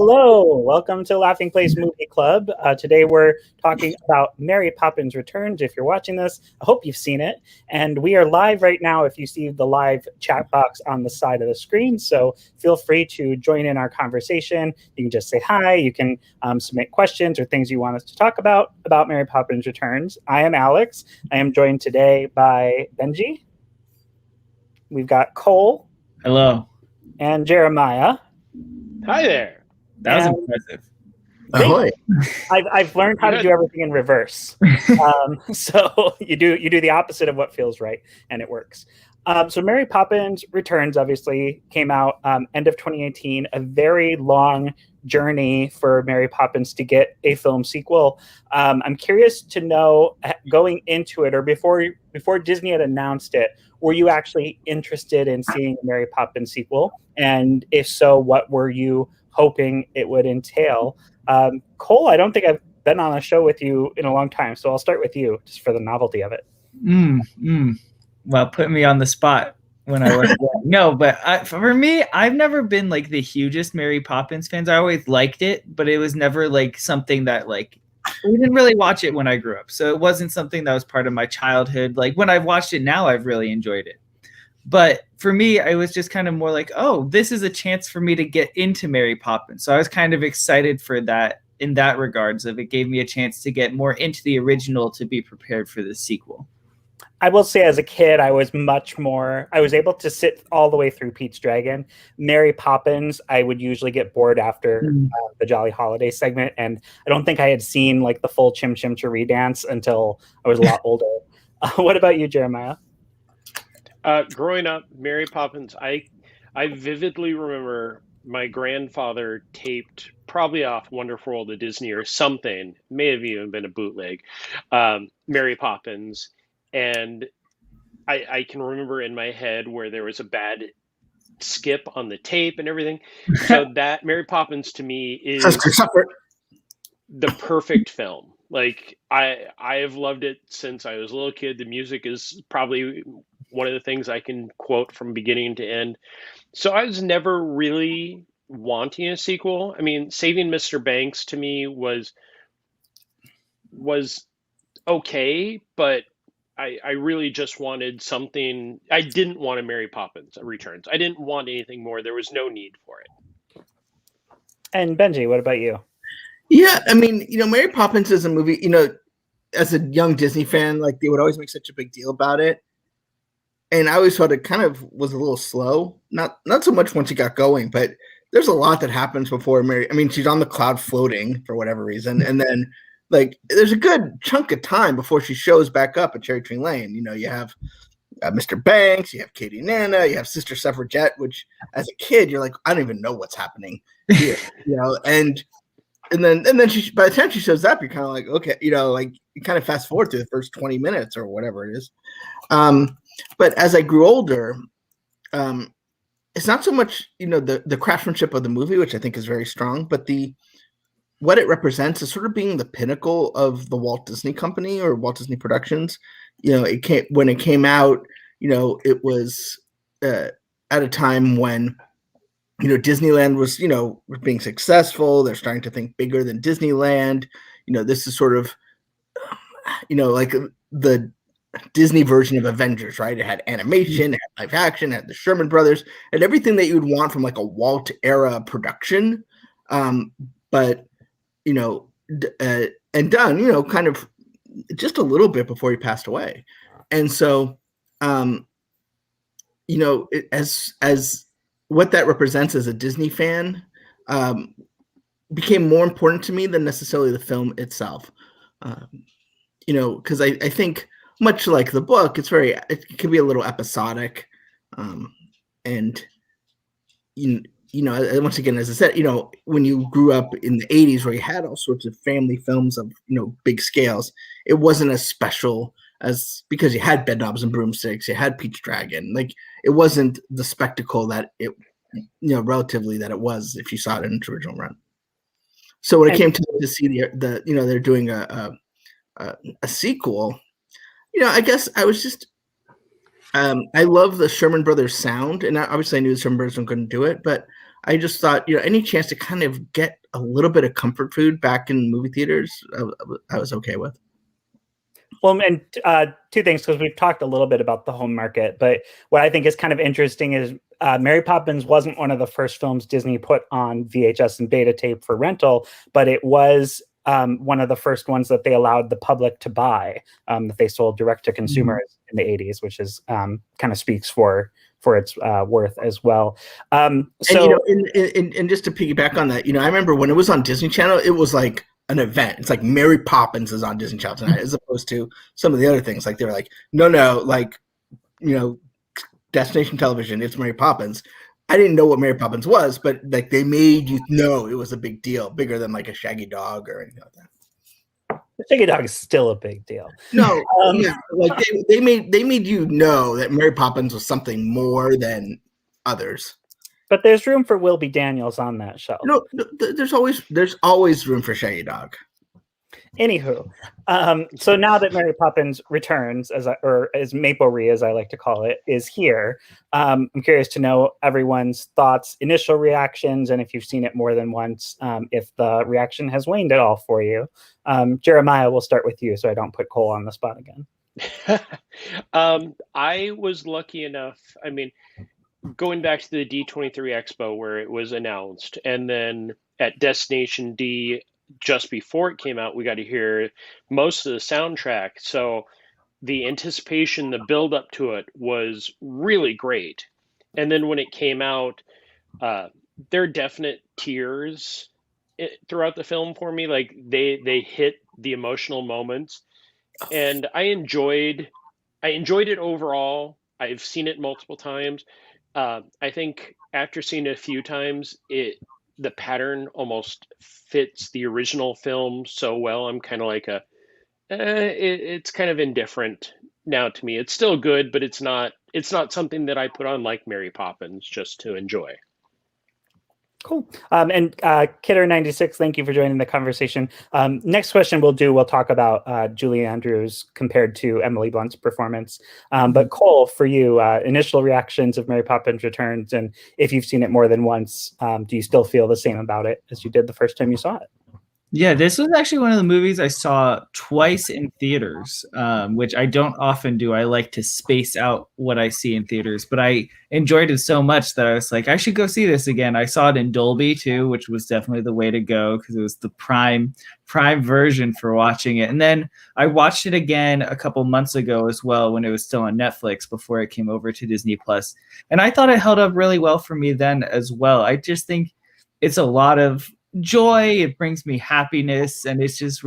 Hello, welcome to Laughing Place Movie Club. Today we're talking about Mary Poppins Returns. If you're watching this, I hope you've seen it. And we are live right now if you see the live chat box on the side of the screen. So feel free to join in our conversation. You can just say hi. You can submit questions or things you want us to talk about Mary Poppins Returns. I am Alex. I am joined today by Benji. We've got Cole. Hello. And Jeremiah. Hi there. That was impressive. Ahoy. I've learned how to do everything in reverse. So you do the opposite of what feels right, and it works. So Mary Poppins Returns obviously came out end of 2018, a very long journey for Mary Poppins to get a film sequel. I'm curious to know, going into it or before Disney had announced it, were you actually interested in seeing a Mary Poppins sequel? And if so, what were you hoping it would entail? Cole, I don't think I've been on a show with you in a long time, so I'll start with you just for the novelty of it. Well, put me on the spot when I was no, but for me, I've never been like the hugest Mary Poppins fans. I always liked it, but it was never like something that like we didn't really watch it when I grew up, so it wasn't something that was part of my childhood. Like when I've watched it now, I've really enjoyed it. But for me, I was just kind of more like, oh, this is a chance for me to get into Mary Poppins. So I was kind of excited for that in that regards. Of it gave me a chance to get more into the original to be prepared for the sequel. I will say as a kid, I was able to sit all the way through Pete's Dragon. Mary Poppins, I would usually get bored after the Jolly Holiday segment. And I don't think I had seen like the full Chim Chim Cheree dance until I was a lot older. What about you, Jeremiah? Growing up, Mary Poppins, I vividly remember my grandfather taped probably off Wonderful World of Disney or something, may have even been a bootleg, Mary Poppins. And I can remember in my head where there was a bad skip on the tape and everything. So that Mary Poppins to me is the perfect film. Like I have loved it since I was a little kid. The music is probably one of the things I can quote from beginning to end. So I was never really wanting a sequel. I mean, Saving Mr. Banks to me was okay, but I really just wanted something. I didn't want a Mary Poppins Returns. I didn't want anything more. There was no need for it. And Benji, what about you? Yeah, I mean, Mary Poppins is a movie, as a young Disney fan, like they would always make such a big deal about it. And I always thought it kind of was a little slow. Not so much once you got going, but there's a lot that happens before Mary. I mean, she's on the cloud floating for whatever reason. And then like there's a good chunk of time before she shows back up at Cherry Tree Lane. You have Mr. Banks, you have Katie Nana, you have Sister Suffragette, which as a kid, you're like, I don't even know what's happening here, and then she, by the time she shows up, you're kind of like, okay, like you kind of fast forward through the first 20 minutes or whatever it is. But as I grew older, it's not so much, the craftsmanship of the movie, which I think is very strong, but what it represents is sort of being the pinnacle of the Walt Disney Company or Walt Disney Productions. When it came out, it was at a time when, Disneyland was being successful. They're starting to think bigger than Disneyland. This is sort of, like the Disney version of Avengers, right? It had animation, it had live action, it had the Sherman Brothers, and everything that you would want from like a Walt era production. But and done, kind of just a little bit before he passed away. And so, as what that represents as a Disney fan, became more important to me than necessarily the film itself. Because I think much like the book, it can be a little episodic. And once again, as I said, when you grew up in the 80s where you had all sorts of family films of, big scales, it wasn't as special as because you had Bedknobs and Broomsticks, you had Pete's Dragon. Like it wasn't the spectacle that it, relatively that it was if you saw it in its original run. So when it came to see the they're doing a sequel, I guess I was just, I love the Sherman Brothers sound, and obviously I knew the Sherman Brothers weren't going to do it, but I just thought, any chance to kind of get a little bit of comfort food back in movie theaters, I was okay with. Well, and two things, because we've talked a little bit about the home market, but what I think is kind of interesting is Mary Poppins wasn't one of the first films Disney put on VHS and beta tape for rental, but it was one of the first ones that they allowed the public to buy, that they sold direct to consumers in the 80s, which is kind of speaks for its worth as well. And just to piggyback on that, I remember when it was on Disney Channel, it was like an event. It's like Mary Poppins is on Disney Channel tonight, as opposed to some of the other things. Like they were like, no, like, destination television, it's Mary Poppins. I didn't know what Mary Poppins was, but like they made you know it was a big deal, bigger than like a Shaggy Dog or anything like that. The Shaggy Dog is still a big deal. No, like they made you know that Mary Poppins was something more than others. But there's room for Wilby Daniels on that show. No, there's always room for Shaggy Dog. Anywho, so now that Mary Poppins Returns, as Maplery, as I like to call it, is here, I'm curious to know everyone's thoughts, initial reactions, and if you've seen it more than once, if the reaction has waned at all for you. Jeremiah, we'll start with you, so I don't put Cole on the spot again. I was lucky enough. I mean, going back to the D23 Expo where it was announced, and then at Destination D just before it came out, we got to hear most of the soundtrack. So the anticipation, the build up to it was really great. And then when it came out, there are definite tears throughout the film for me. Like they hit the emotional moments, and I enjoyed it overall. I've seen it multiple times. I think after seeing it a few times, the pattern almost fits the original film so well. I'm kind of like it's kind of indifferent now to me. It's still good, but it's not something that I put on like Mary Poppins just to enjoy. Cool. And Kidder96, thank you for joining the conversation. Next question we'll talk about Julie Andrews compared to Emily Blunt's performance. But Cole, for you, initial reactions of Mary Poppins Returns, and if you've seen it more than once, do you still feel the same about it as you did the first time you saw it? Yeah, this was actually one of the movies I saw twice in theaters, which I don't often do. I like to space out what I see in theaters, but I enjoyed it so much that I was like, I should go see this again. I saw it in Dolby too, which was definitely the way to go because it was the prime version for watching it. And then I watched it again a couple months ago as well when it was still on Netflix before it came over to Disney Plus. And I thought it held up really well for me then as well. I just think it's a lot of joy, it brings me happiness, and it's just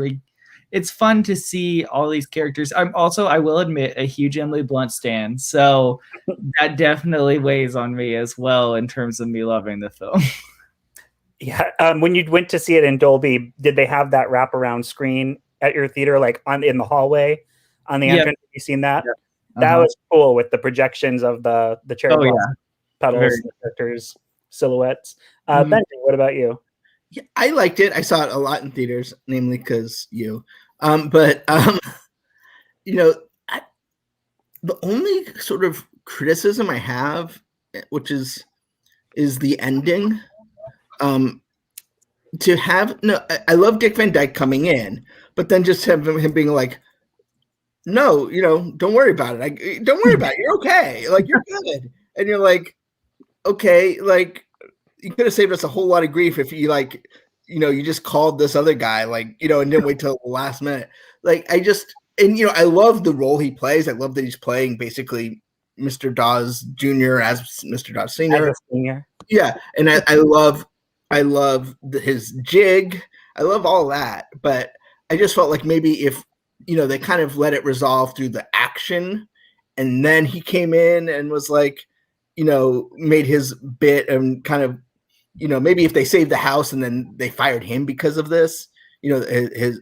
it's fun to see all these characters. I'm also, I will admit, a huge Emily Blunt stan, so that definitely weighs on me as well in terms of me loving the film. Yeah, when you went to see it in Dolby, did they have that wraparound screen at your theater, like in the hallway on the entrance? Have you seen that? Yeah. That was cool with the projections of the cherry petals, and the characters' silhouettes. Benji, what about you? Yeah, I liked it. I saw it a lot in theaters, namely because the only sort of criticism I have, which is the ending. I love Dick Van Dyke coming in, but then just him being like, no, don't worry about it. Don't worry about it. You're okay. Like, you're good. And you're like, okay, like, you could have saved us a whole lot of grief if you you just called this other guy, and didn't wait till the last minute. Like, I love the role he plays. I love that he's playing basically Mr. Dawes Jr. as Mr. Dawes Sr. Yeah. And I love his jig. I love all that. But I just felt like maybe if, they kind of let it resolve through the action, and then he came in and was like, made his bit and kind of, maybe if they saved the house and then they fired him because of this, his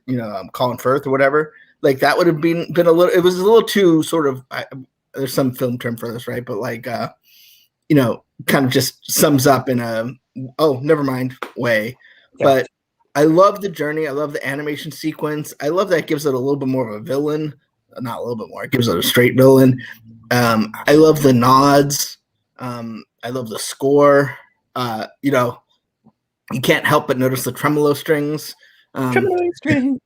Colin Firth or whatever, like that would have been a little, it was a little too sort of, there's some film term for this, right? But like, kind of just sums up in a, oh, never mind way. Yeah. But I love the journey. I love the animation sequence. I love that it gives it a little bit more of a villain, not a little bit more. It gives it a straight villain. I love the nods. I love the score. You know, you can't help but notice the tremolo strings. Tremolo strings.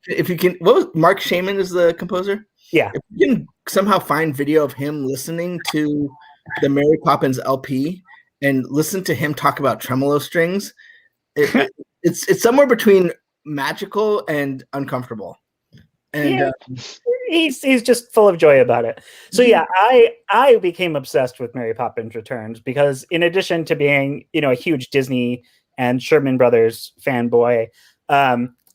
If you can, what was Mark Shaman is the composer? Yeah. If you can somehow find video of him listening to the Mary Poppins LP and listen to him talk about tremolo strings, it's somewhere between magical and uncomfortable. And yeah, he's just full of joy about it. So yeah, I became obsessed with Mary Poppins Returns because in addition to being, you know, a huge Disney and Sherman Brothers fanboy,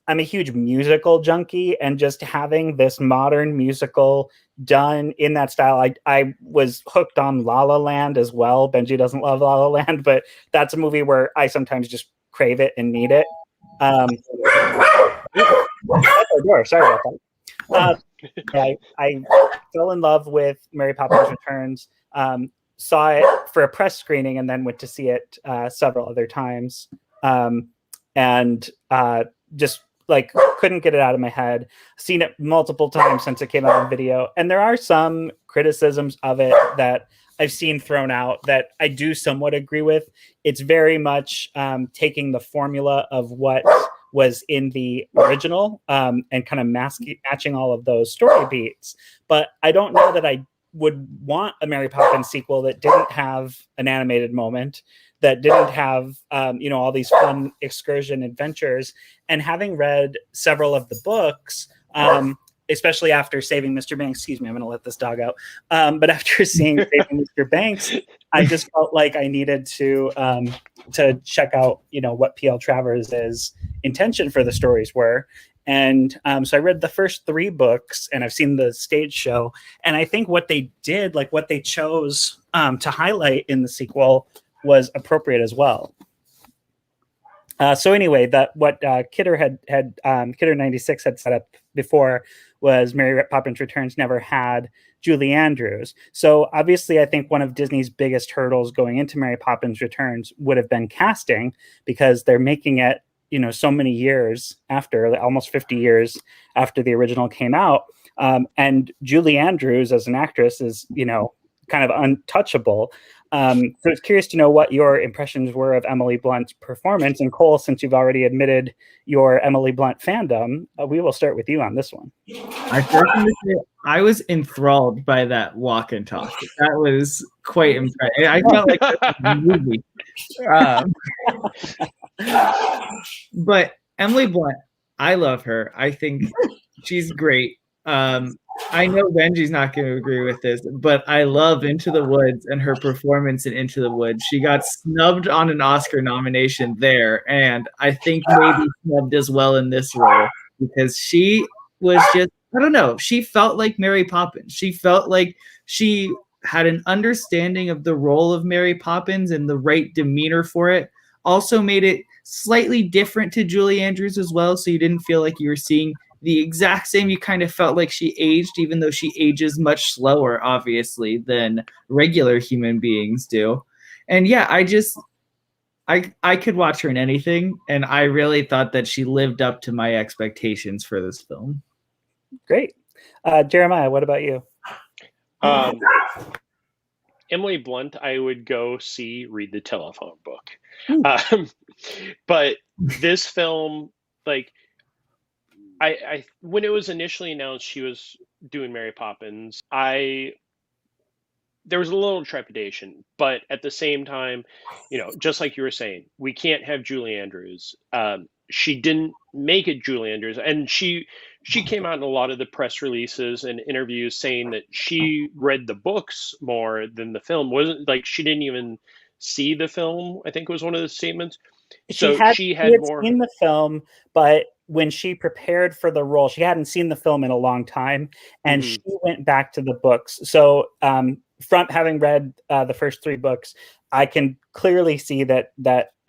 I'm a huge musical junkie, and just having this modern musical done in that style, I was hooked on La La Land as well. Benji doesn't love La La Land, but that's a movie where I sometimes just crave it and need it. Sorry about that. I fell in love with Mary Poppins Returns. Saw it for a press screening and then went to see it several other times, and just like couldn't get it out of my head. Seen it multiple times since it came out on video, and there are some criticisms of it that I've seen thrown out that I do somewhat agree with. It's very much taking the formula of what was in the original and kind of matching all of those story beats. But I don't know that I would want a Mary Poppins sequel that didn't have an animated moment, that didn't have you know, all these fun excursion adventures. And having read several of the books, especially after Saving Mr. Banks, excuse me, I'm going to let this dog out. But after seeing Saving Mr. Banks, I just felt like I needed to check out, you know, what P.L. Travers' intention for the stories were. And so I read the first 3 books, and I've seen the stage show. And I think what they did, like what they chose to highlight in the sequel, was appropriate as well. So anyway, what Kidder Kidder 96 had set up before was Mary Poppins Returns never had Julie Andrews. So obviously, I think one of Disney's biggest hurdles going into Mary Poppins Returns would have been casting, because they're making it, you know, so many years after, almost 50 years after the original came out. And Julie Andrews as an actress is, you know, kind of untouchable. So it's curious to know what your impressions were of Emily Blunt's performance. And Cole, since you've already admitted your Emily Blunt fandom, we will start with you on this one. I was enthralled by that walk and talk. That was quite impressive. I felt like it was a movie. But Emily Blunt, I love her. I think she's great. I know Benji's not going to agree with this, but I love Into the Woods and her performance in Into the Woods. She got snubbed on an Oscar nomination there, and I think maybe snubbed as well in this role, because she was just, I don't know, she felt like Mary Poppins. She felt like she had an understanding of the role of Mary Poppins and the right demeanor for it. Also made it slightly different to Julie Andrews as well, so you didn't feel like you were seeing the exact same. You kind of felt like she aged, even though she ages much slower, obviously, than regular human beings do. And yeah, I could watch her in anything, and I really thought that she lived up to my expectations for this film. Great. Jeremiah, what about you? Emily Blunt, I would go read the telephone book. But this film, like, I when it was initially announced she was doing Mary Poppins, there was a little trepidation, but at the same time, you know, just like you were saying, we can't have Julie Andrews. She didn't make it Julie Andrews, and she came out in a lot of the press releases and interviews saying that she read the books more than the film. Wasn't like she didn't even see the film, I think was one of the statements. So she had more seen the film, but when she prepared for the role, she hadn't seen the film in a long time, and she went back to the books. So from having read the first 3 books, I can clearly see that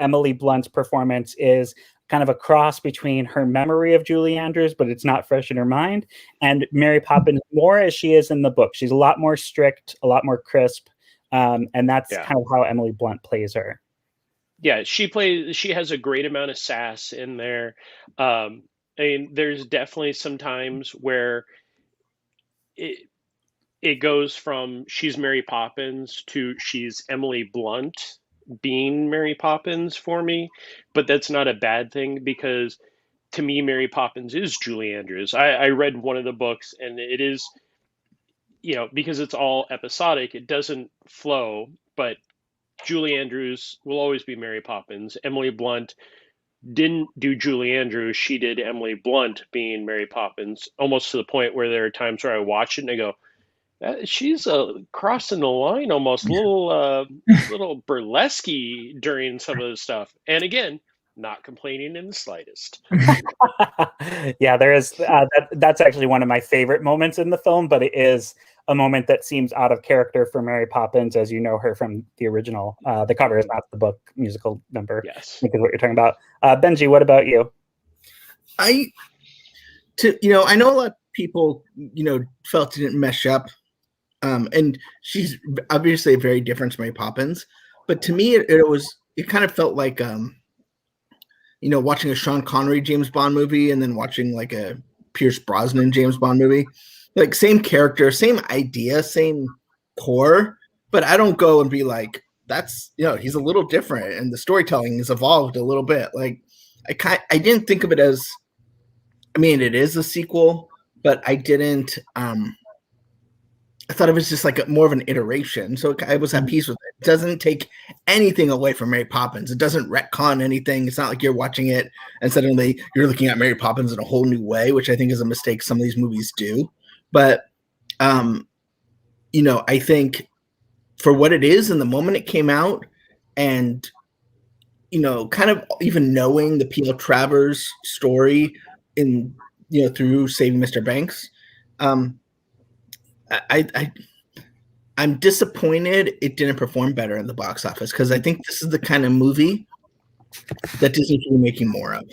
Emily Blunt's performance is kind of a cross between her memory of Julie Andrews, but it's not fresh in her mind, and Mary Poppins more as she is in the book. She's a lot more strict, a lot more crisp, and that's kind of how Emily Blunt plays her. Yeah, she has a great amount of sass in there. I mean, there's definitely some times where it goes from she's Mary Poppins to she's Emily Blunt being Mary Poppins for me, but that's not a bad thing because to me, Mary Poppins is Julie Andrews. I read one of the books, and it is, because it's all episodic, it doesn't flow, but Julie Andrews will always be Mary Poppins. Emily Blunt didn't do Julie Andrews, she did Emily Blunt being Mary Poppins, almost to the point where there are times where I watch it and I go, she's crossing the line almost, a little burlesque during some of the stuff. And again, not complaining in the slightest. Yeah, there is. That's actually one of my favorite moments in the film, but it is a moment that seems out of character for Mary Poppins, as you know her from the original. The cover is not the book musical number. Yes, I think is what you're talking about. Benji, what about you? I know a lot of people, felt it didn't mesh up. And she's obviously a very different Mary Poppins, but to me, it kind of felt like, watching a Sean Connery James Bond movie and then watching like a Pierce Brosnan James Bond movie, like same character, same idea, same core, but I don't go and be like, that's, he's a little different and the storytelling has evolved a little bit. Like I didn't think of it as, it is a sequel, but I didn't, I thought it was just like more of an iteration. So I was at peace with it. It doesn't take anything away from Mary Poppins. It doesn't retcon anything. It's not like you're watching it and suddenly you're looking at Mary Poppins in a whole new way, which I think is a mistake some of these movies do. But, I think for what it is in the moment it came out and, kind of even knowing the P.L. Travers story in, through Saving Mr. Banks, I'm disappointed it didn't perform better in the box office because I think this is the kind of movie that Disney should be making more of.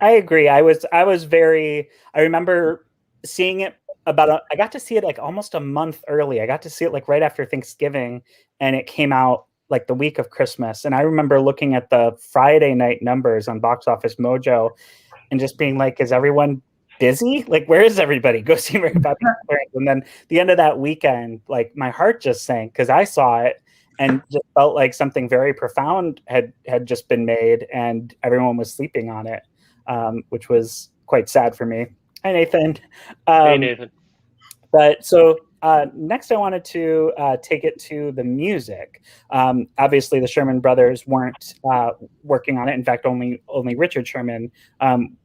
I agree. I remember seeing it I got to see it like almost a month early. I got to see it like right after Thanksgiving, and it came out like the week of Christmas. And I remember looking at the Friday night numbers on Box Office Mojo and just being like, is everyone busy? Like, where is everybody? Go see Mary Poppins Returns. And then the end of that weekend, like my heart just sank because I saw it and just felt like something very profound had just been made and everyone was sleeping on it, which was quite sad for me. Hi, Nathan. Hey, Nathan. But so next I wanted to take it to the music. Obviously, the Sherman brothers weren't working on it. In fact, only Richard Sherman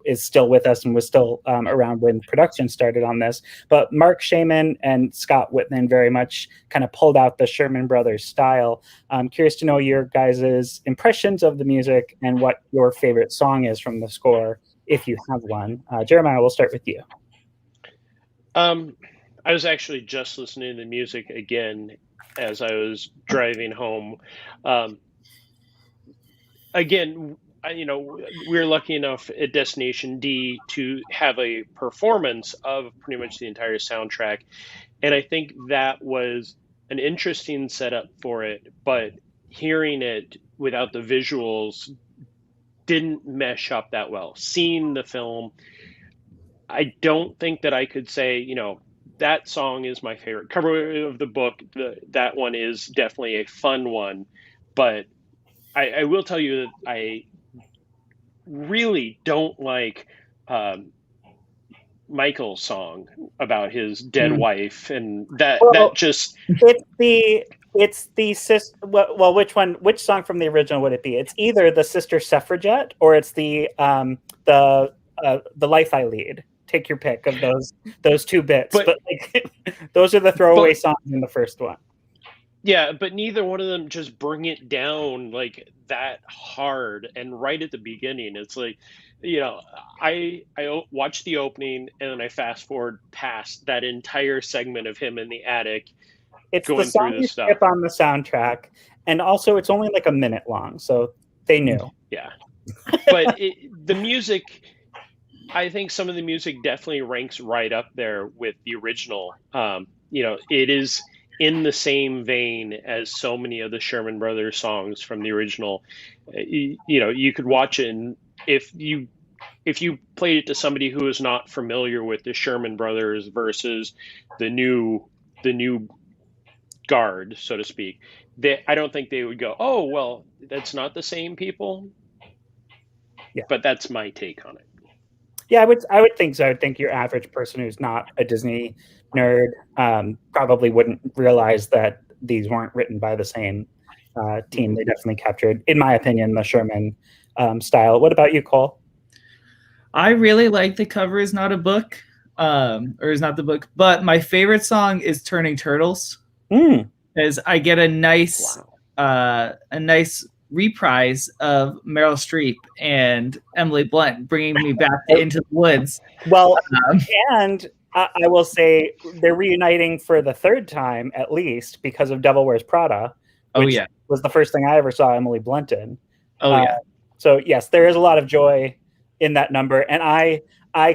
is still with us and was still around when production started on this. But Mark Shaman and Scott Whitman very much kind of pulled out the Sherman brothers style. I'm curious to know your guys' impressions of the music and what your favorite song is from the score, if you have one. Jeremiah, we'll start with you. I was actually just listening to the music again as I was driving home. Again, we're lucky enough at Destination D to have a performance of pretty much the entire soundtrack. And I think that was an interesting setup for it, but hearing it without the visuals didn't mesh up that well. Seeing the film, I don't think that I could say, that song is my favorite. Cover of the book, that one is definitely a fun one. But I will tell you that I really don't like Michael's song about his dead wife, and that just it's the sister. Well, which song from the original would it be? It's either the Sister Suffragette or it's the Life I Lead. Take your pick of those two bits, but like, those are the throwaway songs in the first one. Yeah, but neither one of them just bring it down like that hard. And right at the beginning, it's like, I watched the opening and then I fast forward past that entire segment of him in the attic. It's going the song through this stuff. Skip on the soundtrack, and also it's only like a minute long, so they knew. Yeah, but the music. I think some of the music definitely ranks right up there with the original. It is in the same vein as so many of the Sherman Brothers songs from the original. You could watch it, and if you played it to somebody who is not familiar with the Sherman Brothers versus the new guard, so to speak, I don't think they would go, oh, well, that's not the same people. Yeah. But that's my take on it. Yeah, I would think so. I would think your average person who's not a Disney nerd probably wouldn't realize that these weren't written by the same team. They definitely captured, in my opinion, the Sherman style. What about you, Cole? I really like The Cover Is Not a Book, or is not the book, but my favorite song is Turning Turtles, because I get a nice reprise of Meryl Streep and Emily Blunt bringing me back to Into the Woods. Well, and I will say they're reuniting for the third time at least because of Devil Wears Prada, which was the first thing I ever saw Emily Blunt in. So yes, there is a lot of joy in that number, and I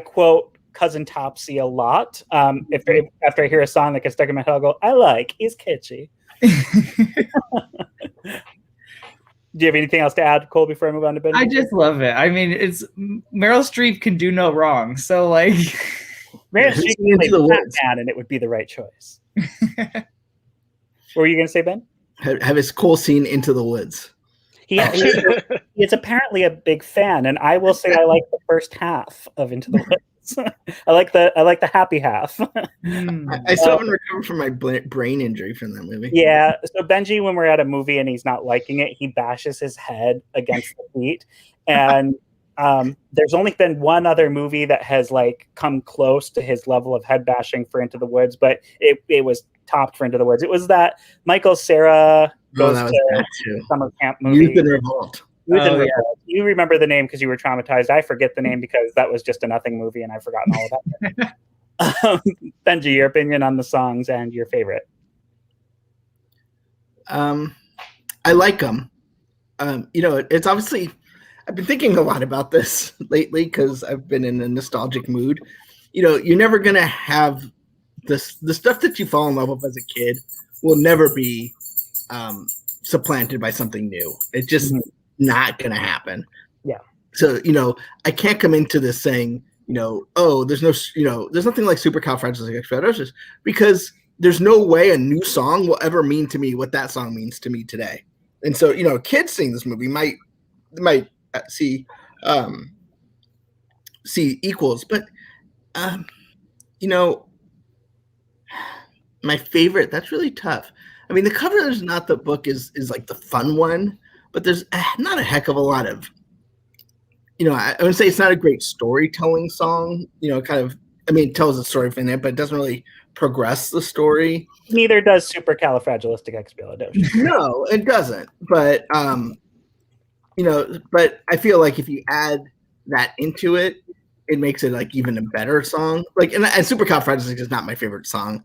quote Cousin Topsy a lot. After I hear a song that gets stuck in my head, I'll go, "I like, it's catchy." Do you have anything else to add, Cole, before I move on to Ben? I just love it. I mean, it's Meryl Streep can do no wrong. So like, Meryl Streep can play Batman, and it would be the right choice. What were you going to say, Ben? Have his Cole seen Into the Woods? He is apparently a big fan, and I will say I like the first half of Into the Woods. I like the happy half. I still haven't recovered from my brain injury from that movie. Yeah, so Benji, when we're at a movie and he's not liking it, he bashes his head against the seat. And there's only been one other movie that has like come close to his level of head bashing for Into the Woods, but it was topped for Into the Woods. It was that Michael Cera goes to summer camp movie. Youth in Revolt. You remember the name because you were traumatized. I forget the name because that was just a nothing movie and I've forgotten all about it. Benji, your opinion on the songs and your favorite? I like them. It's obviously, I've been thinking a lot about this lately because I've been in a nostalgic mood. You're never going to have the stuff that you fall in love with as a kid will never be supplanted by something new. It's just not going to happen. Yeah. So, I can't come into this saying, there's nothing like supercalifragilisticexpialidocious, because there's no way a new song will ever mean to me what that song means to me today. And so, kids seeing this movie might see equals, but my favorite, that's really tough. I mean, The Cover Is Not the Book is like the fun one, but there's not a heck of a lot of, I would say it's not a great storytelling song, it tells a story from it, but it doesn't really progress the story. Neither does Supercalifragilisticexpialidocious. No, it doesn't. But, but I feel like if you add that into it, it makes it like even a better song. Like, and Supercalifragilistic is not my favorite song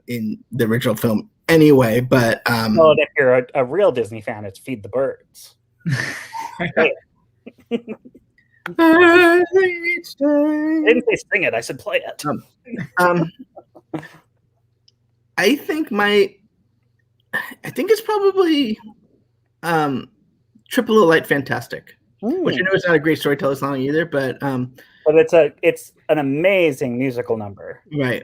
in the original film anyway, but well, if you're a real Disney fan, it's Feed the Birds. I didn't say sing it, I said play it. I think it's probably Triple O Light Fantastic, which I know is not a great storyteller song either, but it's an amazing musical number, right?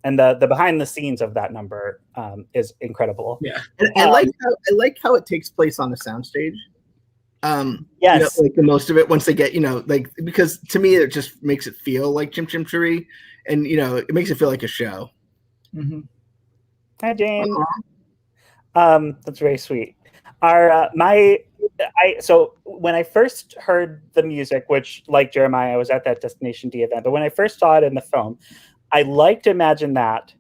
And the behind the scenes of that number is incredible. Yeah, and I like how it takes place on a soundstage. Yes, like the most of it once they get because to me it just makes it feel like Chim Chim Cheree, and it makes it feel like a show. Mm-hmm. Hi, Jane. Uh-huh. That's very sweet. So when I first heard the music, which like Jeremiah, I was at that Destination D event, but when I first saw it in the film, I liked Imagine That,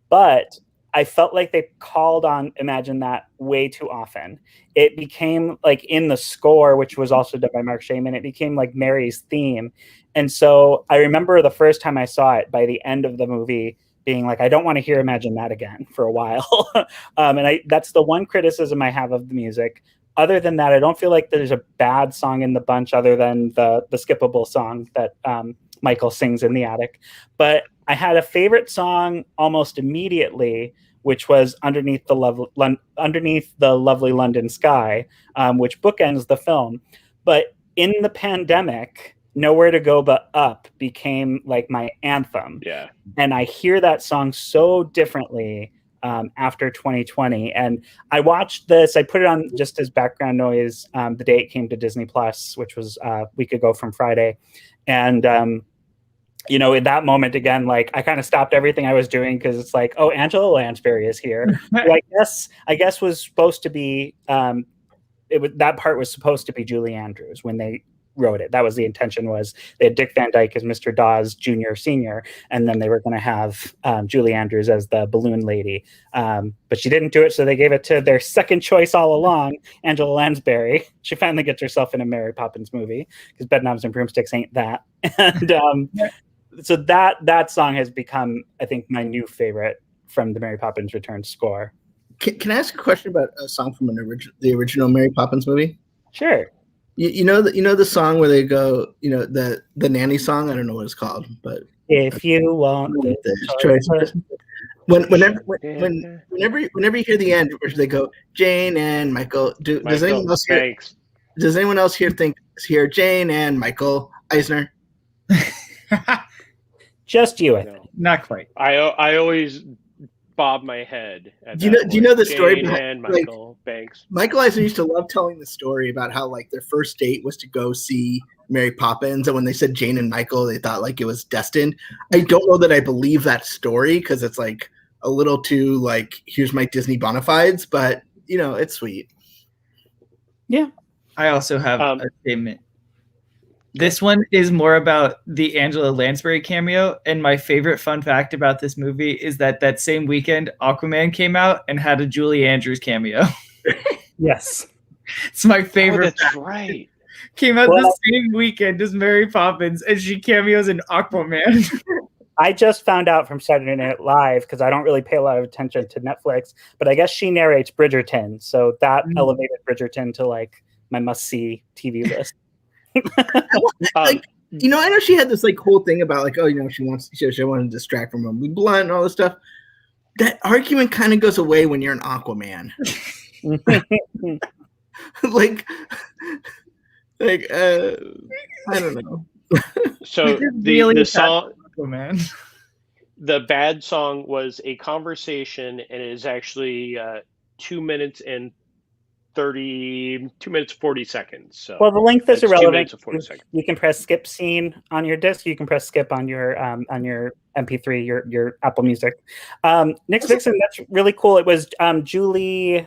but I felt like they called on Imagine That way too often. It became like in the score, which was also done by Mark Shaman, it became like Mary's theme. And so I remember the first time I saw it, by the end of the movie, being like, I don't want to hear Imagine That again for a while. And that's the one criticism I have of the music. Other than that, I don't feel like there's a bad song in the bunch other than the skippable song that Michael sings in the attic. But I had a favorite song almost immediately, which was Underneath the Lovely London Sky, which bookends the film. But in the pandemic, Nowhere to Go But Up became like my anthem. Yeah. And I hear that song so differently after 2020. And I watched this. I put it on just as background noise the day it came to Disney Plus, which was a week ago from Friday. And in that moment again, like I kind of stopped everything I was doing because it's like, oh, Angela Lansbury is here. Who I guess was supposed to be that part was supposed to be Julie Andrews when they wrote it. That was the intention. Was they had Dick Van Dyke as Mr. Dawes Jr. Sr. and then they were going to have Julie Andrews as the balloon lady, but she didn't do it, so they gave it to their second choice all along, Angela Lansbury. She finally gets herself in a Mary Poppins movie because Bedknobs and Broomsticks ain't that. And so that song has become, I think, my new favorite from the Mary Poppins Returns score. Can I ask a question about a song from the original Mary Poppins movie? Sure. You know the song where they go, the nanny song. I don't know what it's called, but if you want the choice. Whenever you hear the end, where they go, Jane and Michael. Does anyone else hear? Thanks. Does anyone else hear Jane and Michael Eisner? Just you, I think. Not quite. I always bob my head. Do you know the story behind Michael Banks? Michael Eisner used to love telling the story about how like their first date was to go see Mary Poppins, and when they said Jane and Michael, they thought like it was destined. I don't know that I believe that story because it's like a little too like here's my Disney bona fides, but it's sweet. Yeah. I also have a statement. This one is more about the Angela Lansbury cameo, and my favorite fun fact about this movie is that same weekend Aquaman came out and had a Julie Andrews cameo. Yes. It's my favorite. That's right. Came out the same weekend as Mary Poppins, and she cameos in Aquaman. I just found out from Saturday Night Live, because I don't really pay a lot of attention to Netflix, but I guess she narrates Bridgerton, so that elevated Bridgerton to like my must-see TV list. I know she had this like whole thing about like, she wanted to distract from Emily Blunt and all this stuff. That argument kind of goes away when you're an Aquaman. I don't know. So the song, Aquaman. The bad song was a conversation, and it is actually 2 minutes and 40 seconds. So well, the length is irrelevant. 2 minutes and 40 seconds. You can press skip scene on your disc. You can press skip on your MP3, your Apple Music. Nick Vixen, that's really cool. It was Julie,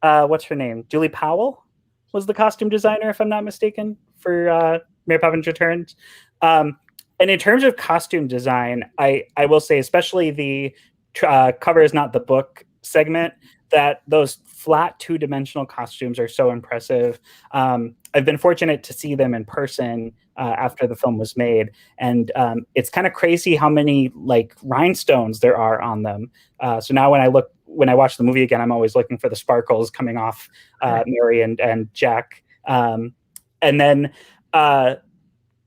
what's her name? Julie Powell was the costume designer, if I'm not mistaken, for Mary Poppins Returns. And in terms of costume design, I will say, especially the cover is not the book segment, that those flat two-dimensional costumes are so impressive. I've been fortunate to see them in person after the film was made, and it's kind of crazy how many like rhinestones there are on them. So now when I watch the movie again, I'm always looking for the sparkles coming off Mary and Jack. And then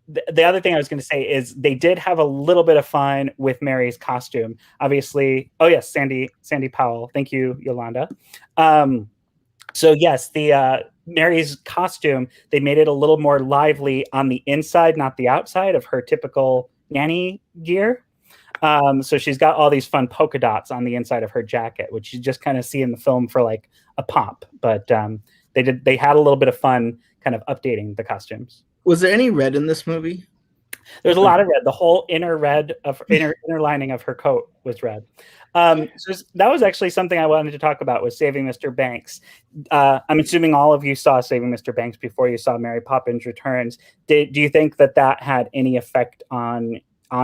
the other thing I was going to say is they did have a little bit of fun with Mary's costume. Obviously, oh yes, Sandy Powell. Thank you, Yolanda. So yes, the Mary's costume, they made it a little more lively on the inside, not the outside of her typical nanny gear. So she's got all these fun polka dots on the inside of her jacket, which you just kind of see in the film for like a pop. But they had a little bit of fun kind of updating the costumes. Was there any red in this movie? There's a lot of red. The whole inner lining of her coat was red. So that was actually something I wanted to talk about, was Saving Mr. Banks. I'm assuming all of you saw Saving Mr. Banks before you saw Mary Poppins Returns. Do you think that had any effect on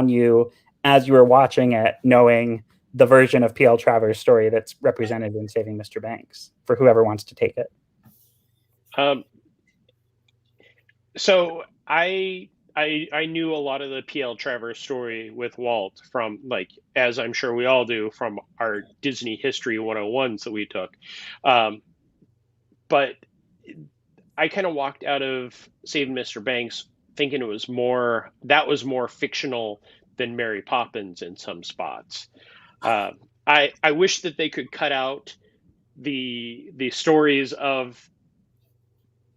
you as you were watching it, knowing the version of P.L. Travers' story that's represented in Saving Mr. Banks, for whoever wants to take it? So I knew a lot of the P.L. Travers story with Walt from, like, as I'm sure we all do, from our Disney History 101s that we took. But I kind of walked out of Saving Mr. Banks thinking it was more fictional than Mary Poppins in some spots. I wish that they could cut out the stories of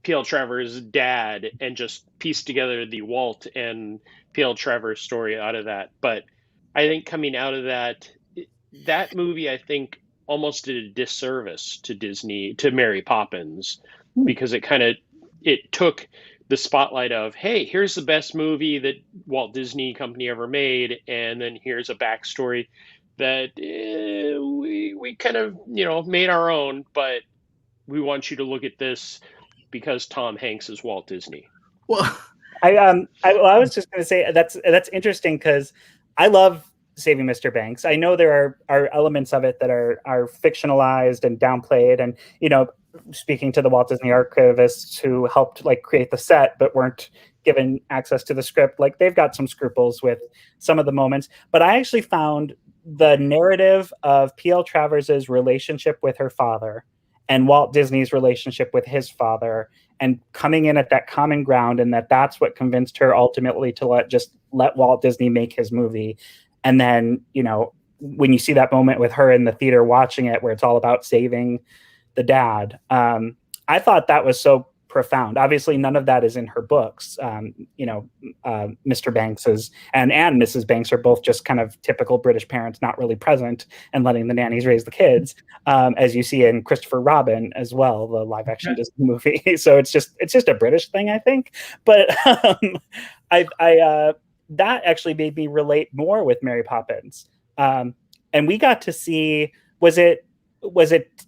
P.L. Travers' dad and just piece together the Walt and P.L. Travers story out of that. But I think coming out of that movie, I think almost did a disservice to Disney, to Mary Poppins, because it took the spotlight of, hey, here's the best movie that Walt Disney Company ever made, and then here's a backstory that we kind of made our own, but we want you to look at this because Tom Hanks is Walt Disney. Well, I was just going to say that's interesting because I love Saving Mr. Banks. I know there are elements of it that are fictionalized and downplayed, and speaking to the Walt Disney archivists who helped create the set but weren't given access to the script, they've got some scruples with some of the moments. But I actually found the narrative of P.L. Travers's relationship with her father and Walt Disney's relationship with his father, and coming in at that common ground, and that's what convinced her ultimately to let Walt Disney make his movie. And then, when you see that moment with her in the theater watching it, where it's all about saving the dad, I thought that was so profound. Obviously, none of that is in her books. Mr. Banks and Mrs. Banks are both just kind of typical British parents, not really present and letting the nannies raise the kids, as you see in Christopher Robin as well, the live action Disney movie. So it's just a British thing, I think. But that actually made me relate more with Mary Poppins. And we got to see, was it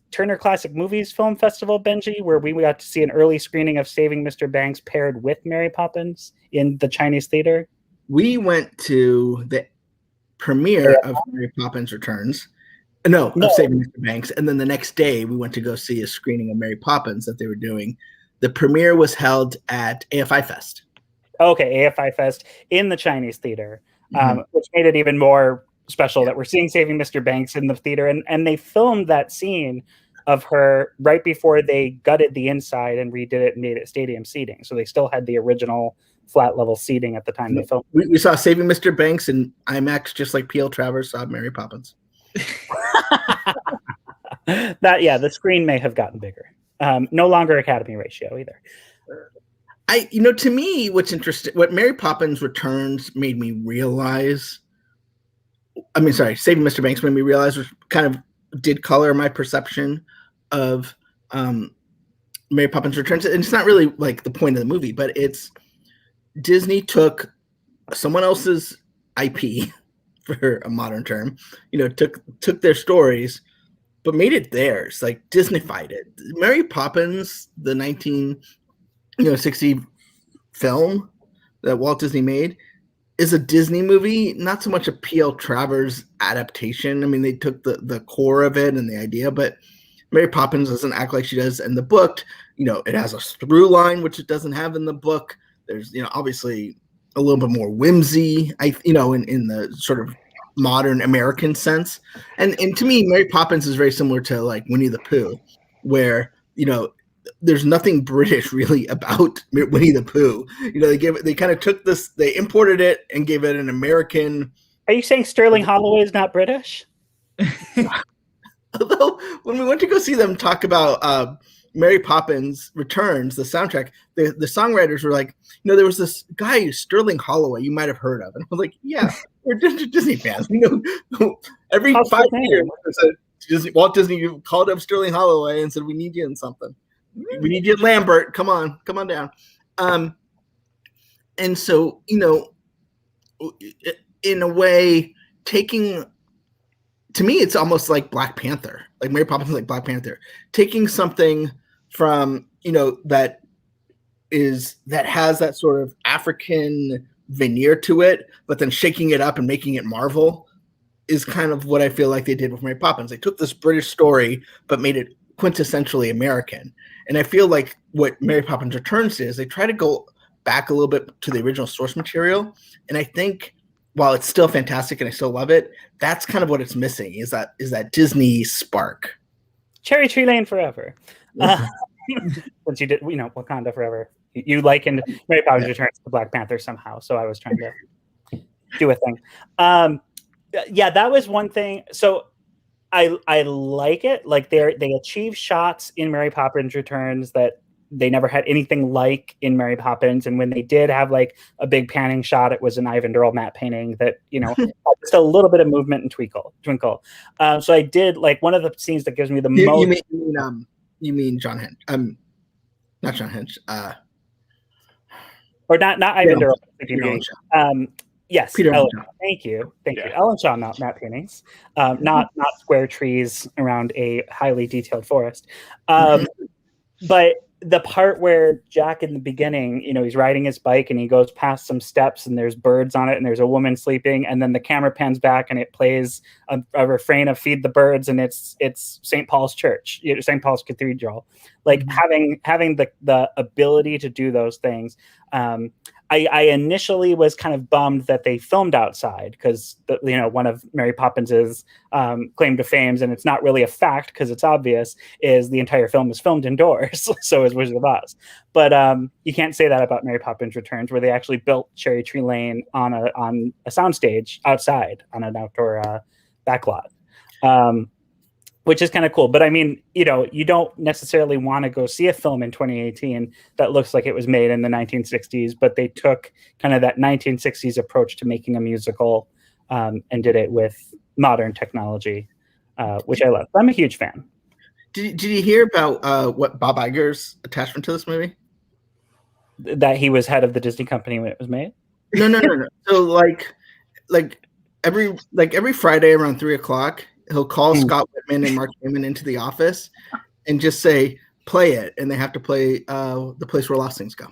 Turner Classic Movies Film Festival, Benji, where we got to see an early screening of Saving Mr. Banks paired with Mary Poppins in the Chinese theater? We went to the premiere of Mary Poppins Returns. No, of Saving Mr. Banks. And then the next day, we went to go see a screening of Mary Poppins that they were doing. The premiere was held at AFI Fest. Okay, AFI Fest in the Chinese theater, which made it even more special that we're seeing Saving Mr. Banks in the theater. And they filmed that scene of her right before they gutted the inside and redid it and made it stadium seating. So they still had the original flat level seating at the time they filmed. We saw Saving Mr. Banks in IMAX, just like P.L. Travers saw Mary Poppins. The screen may have gotten bigger. No longer Academy ratio either. To me, what's interesting, what Mary Poppins Returns made me realize, Saving Mr. Banks made me realize, which kind of did color my perception of Mary Poppins Returns. And it's not really the point of the movie, but it's Disney took someone else's IP, for a modern term, took their stories, but made it theirs, Disneyfied it. Mary Poppins, the 1960 film that Walt Disney made, is a Disney movie, not so much a P.L. Travers adaptation. I mean, they took the core of it and the idea, but Mary Poppins doesn't act like she does in the book. It has a through line, which it doesn't have in the book. There's, obviously a little bit more whimsy, in the sort of modern American sense. And to me, Mary Poppins is very similar to Winnie the Pooh, where, there's nothing British really about Winnie the Pooh. They kind of took this, they imported it and gave it an American. Are you saying Sterling Holloway is not British? Although when we went to go see them talk about Mary Poppins Returns, the soundtrack, the songwriters were like, there was this guy, Sterling Holloway, you might have heard of. And I was like, yeah, we're Disney fans. Every 5 years, Walt Disney called up Sterling Holloway and said, we need you in something. We need you at Lambert. Come on down. And so, in a way, to me, it's almost like Black Panther. Like Mary Poppins is like Black Panther. Taking something from, that has that sort of African veneer to it, but then shaking it up and making it Marvel is kind of what I feel like they did with Mary Poppins. They took this British story, but made it quintessentially American. And I feel like what Mary Poppins Returns is, they try to go back a little bit to the original source material. And I think while it's still fantastic and I still love it, that's kind of what it's missing is that Disney spark. Cherry Tree Lane forever. Since you did, Wakanda forever. You likened Mary Poppins Returns to Black Panther somehow. So I was trying to do a thing. That was one thing. So I like it. Like they achieve shots in Mary Poppins Returns that they never had anything like in Mary Poppins. And when they did have like a big panning shot, it was an Ivan Durrell matte painting that, had just a little bit of movement and twinkle. So I did like one of the scenes that gives me the most. You mean John Hench? Not John Hench. Or not Ivan Durrell. Yes, Peter Ellen. Thank you. Ellen Shaw matte paintings, not square trees around a highly detailed forest. But the part where Jack in the beginning, he's riding his bike and he goes past some steps and there's birds on it and there's a woman sleeping, and then the camera pans back and it plays a refrain of "Feed the Birds," and it's St. Paul's Church, St. Paul's Cathedral. Like having the ability to do those things. I initially was kind of bummed that they filmed outside because one of Mary Poppins's claim to fame, and it's not really a fact because it's obvious, is the entire film was filmed indoors. So is Wizard of Oz, but you can't say that about Mary Poppins Returns, where they actually built Cherry Tree Lane on a soundstage outside on an outdoor backlot. Which is kind of cool. But I mean, you don't necessarily want to go see a film in 2018 that looks like it was made in the 1960s, but they took kind of that 1960s approach to making a musical and did it with modern technology, which I love. I'm a huge fan. Did you hear about what Bob Iger's attachment to this movie? That he was head of the Disney company when it was made? No. So like every Friday around 3:00, he'll call Scott Whitman and Mark Heyman into the office and just say, "Play it," and they have to play "The Place Where Lost Things Go."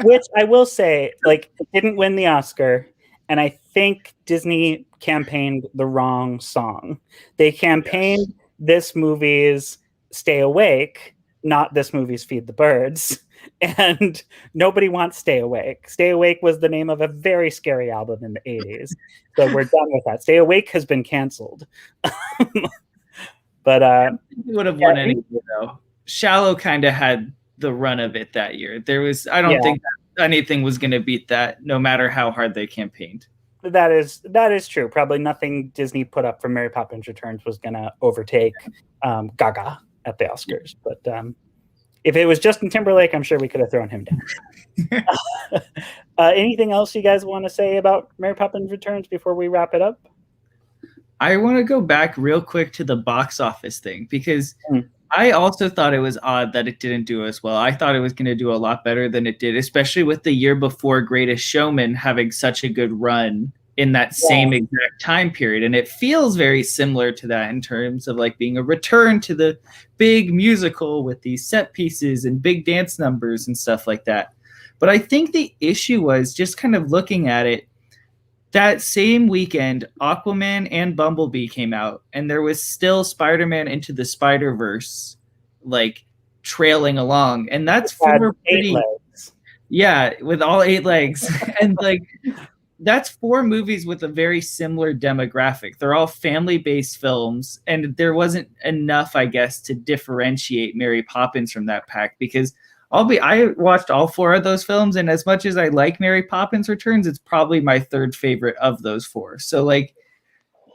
Which I will say, it didn't win the Oscar, and I think Disney campaigned the wrong song. They campaigned this movie's "Stay Awake," not this movie's "Feed the Birds." And nobody wants Stay Awake. Stay Awake was the name of a very scary album in the 80s. So we're done with that. Stay Awake has been canceled. But it would have won anything though. Shallow kind of had the run of it that year. I don't think that anything was going to beat that, no matter how hard they campaigned. That is true. Probably nothing Disney put up for Mary Poppins Returns was going to overtake Gaga at the Oscars. But if it was Justin Timberlake, I'm sure we could have thrown him down. Anything else you guys want to say about Mary Poppins Returns before we wrap it up? I want to go back real quick to the box office thing, because I also thought it was odd that it didn't do as well. I thought it was going to do a lot better than it did, especially with the year before Greatest Showman having such a good run in that same exact time period. And it feels very similar to that in terms of like being a return to the big musical with these set pieces and big dance numbers and stuff like that. But I think the issue was just kind of looking at it. That same weekend, Aquaman and Bumblebee came out, and there was still Spider-Man Into the Spider-Verse, like trailing along, and that's four pretty legs. Yeah, with all 8 legs, and like that's 4 movies with a very similar demographic. They're all family-based films, and there wasn't enough, I guess, to differentiate Mary Poppins from that pack, because I watched all 4 of those films, and as much as I like Mary Poppins Returns, it's probably my 3rd favorite of those 4. So like,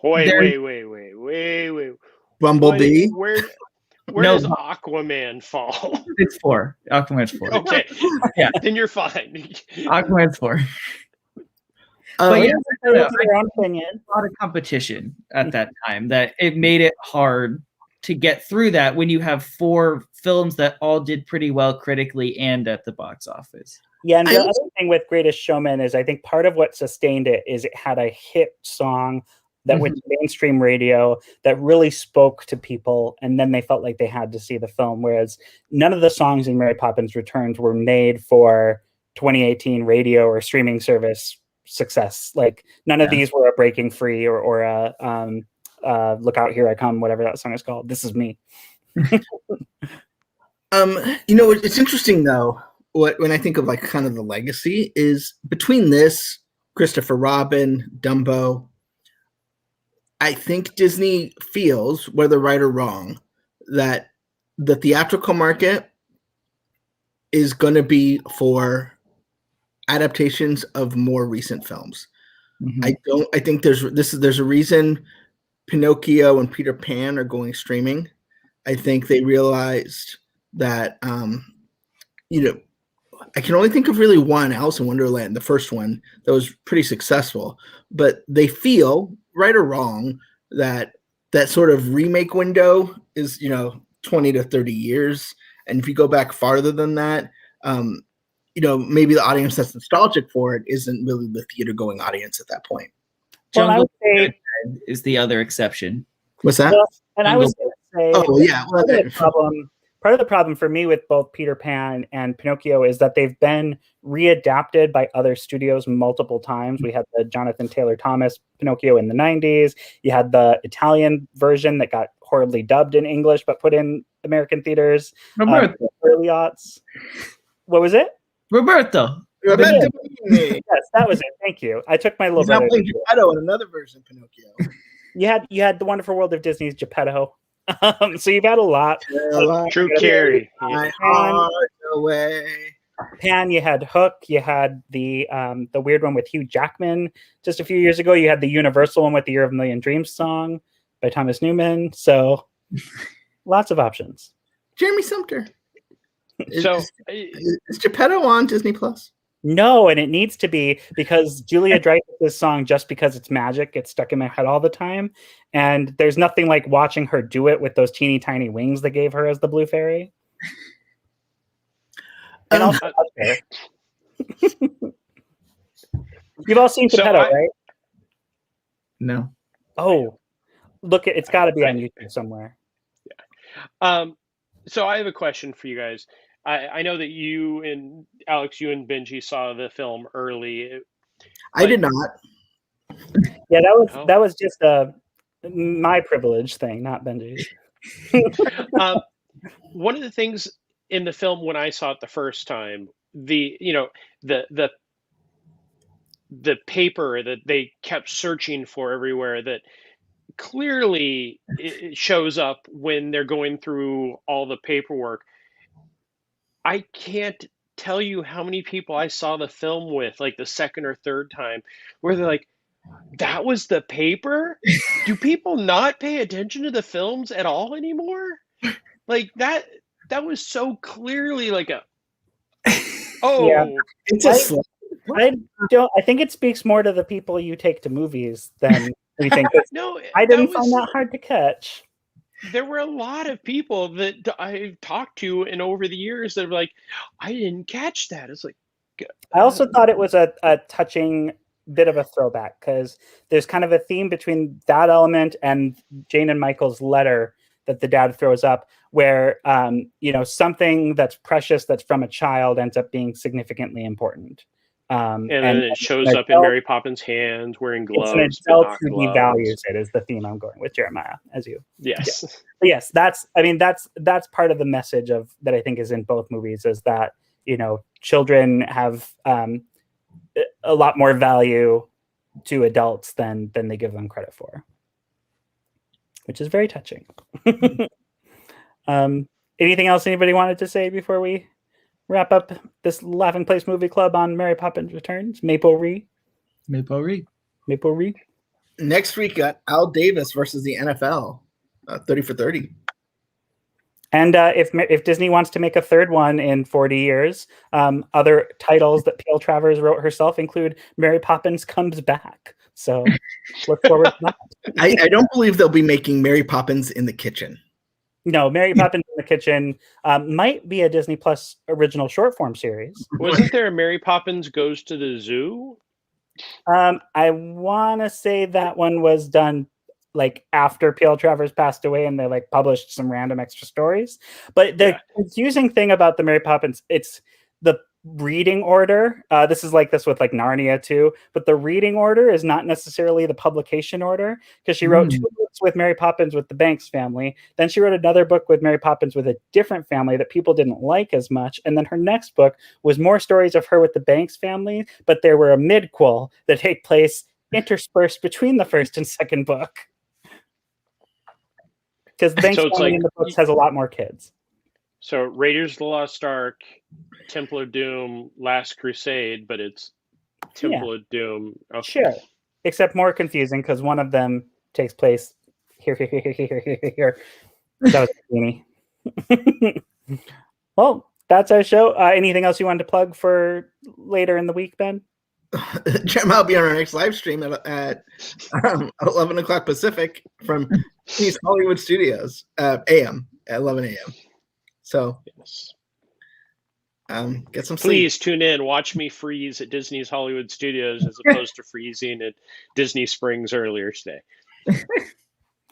wait. Bumblebee. Where does Aquaman fall? It's 4. Aquaman's 4. Okay, yeah, then you're fine. Aquaman's 4. But yeah, a lot of competition at that time that it made it hard to get through that when you have 4 films that all did pretty well critically and at the box office. Yeah, and the other thing with Greatest Showman is I think part of what sustained it is it had a hit song that went to mainstream radio that really spoke to people, and then they felt like they had to see the film, whereas none of the songs in Mary Poppins Returns were made for 2018 radio or streaming service success. Like none of these were a Breaking Free or a Look Out Here I Come, whatever that song is called. This Is Me. It's interesting though. When I think of like kind of the legacy is between this, Christopher Robin, Dumbo. I think Disney feels, whether right or wrong, that the theatrical market is going to be for adaptations of more recent films. I think there's a reason Pinocchio and Peter Pan are going streaming. I think they realized that you know, I can only think of really one, Alice in Wonderland, the first one, that was pretty successful. But they feel, right or wrong, that that sort of remake window is, 20 to 30 years. And if you go back farther than that, maybe the audience that's nostalgic for it isn't really the theater-going audience at that point. Well, I would say is the other exception. What's that? Well, and I was going to say, part of the problem for me with both Peter Pan and Pinocchio is that they've been readapted by other studios multiple times. We had the Jonathan Taylor Thomas Pinocchio in the 90s. You had the Italian version that got horribly dubbed in English but put in American theaters. Early aughts. What was it? Roberto. Yes, that was it. Thank you. I took my little brother. He's not playing Geppetto in another version of Pinocchio. You had the Wonderful World of Disney's Geppetto. So you've had a lot. Drew Carey. My heart away. Pan, you had Hook, you had the weird one with Hugh Jackman just a few years ago. You had the Universal one with the Year of a Million Dreams song by Thomas Newman. So lots of options. Jeremy Sumter. Is Geppetto on Disney Plus? No, and it needs to be, because Julia Dreyfus' song "Just Because It's Magic" gets stuck in my head all the time, and there's nothing like watching her do it with those teeny tiny wings they gave her as the Blue Fairy. And also, you've all seen Geppetto, right? No. Oh, look! It's got to be on YouTube somewhere. Yeah. So I have a question for you guys. I know that you and Alex, you and Benji saw the film early. I did not. Yeah, that was just my privilege thing, not Benji's. One of the things in the film when I saw it the first time, the paper that they kept searching for everywhere, that clearly it shows up when they're going through all the paperwork. I can't tell you how many people I saw the film with, like the second or third time, where they're like, that was the paper? Do people not pay attention to the films at all anymore? Like that was so clearly like yeah. I think it speaks more to the people you take to movies than anything. No, I didn't find that hard to catch. There were a lot of people that I've talked to and over the years that are like, I didn't catch that. It's like, I also thought it was a touching bit of a throwback, because there's kind of a theme between that element and Jane and Michael's letter that the dad throws up, where something that's precious that's from a child ends up being significantly important. And then it shows up in Mary Poppins' hands wearing gloves. It's an adult who devalues it is the theme I'm going with, Jeremiah, as you. Yes. Yeah. But yes, that's part of the message of that I think is in both movies, is that, children have a lot more value to adults than they give them credit for, which is very touching. Anything else anybody wanted to say before we wrap up this Laughing Place Movie Club on Mary Poppins Returns? Maple Re. Next week, got Al Davis versus the NFL, 30 for 30. And if Disney wants to make a third one in 40 years, other titles that P.L. Travers wrote herself include Mary Poppins Comes Back. So look forward to that. I don't believe they'll be making Mary Poppins in the Kitchen. No, Mary Poppins in the Kitchen might be a Disney Plus original short form series. Wasn't there a Mary Poppins Goes to the Zoo? I want to say that one was done like after P.L. Travers passed away, and they like published some random extra stories. But the confusing thing about the Mary Poppins, it's the reading order. This is like this with like Narnia too, but the reading order is not necessarily the publication order, because she wrote 2 books with Mary Poppins with the Banks family. Then she wrote another book with Mary Poppins with a different family that people didn't like as much. And then her next book was more stories of her with the Banks family, but there were a midquel that take place interspersed between the first and second book. Because the Banks family in the books has a lot more kids. So Raiders of the Lost Ark, Temple of Doom, Last Crusade, but it's Temple of Doom. Okay. Sure. Except more confusing, because one of them takes place here. That was Beanie. Well, that's our show. Anything else you wanted to plug for later in the week, Ben? I'll be on our next live stream at 11 o'clock Pacific from Disney's Hollywood Studios, AM at 11 a.m. So, Yes. Get some sleep. Please tune in. Watch me freeze at Disney's Hollywood Studios as opposed to freezing at Disney Springs earlier today.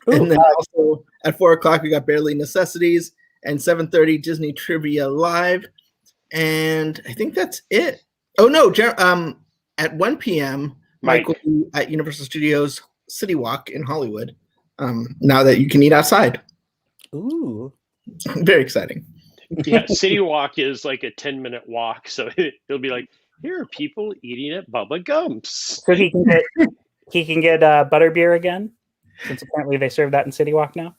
And then also at 4 o'clock, we got Barely Necessities, and 7:30 Disney Trivia Live. And I think that's it. Oh, no. At 1 p.m., Mike will be at Universal Studios City Walk in Hollywood. Now that you can eat outside. Ooh. Very exciting. Yeah, City Walk is like a 10-minute walk. So it'll be like, here are people eating at Bubba Gump's. So he can get butterbeer again, since apparently they serve that in City Walk now.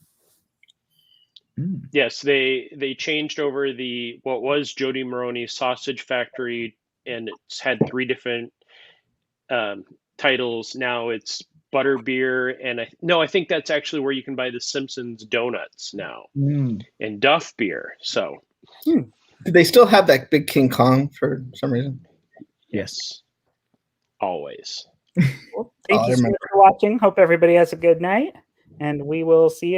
Yes, they changed over what was Jody Maroney's Sausage Factory, and it's had 3 different titles. Now it's butterbeer, and I think that's actually where you can buy the Simpsons donuts now, and Duff beer. So, do they still have that big King Kong for some reason? Yes, always. Well, thank you so much for watching. Hope everybody has a good night, and we will see you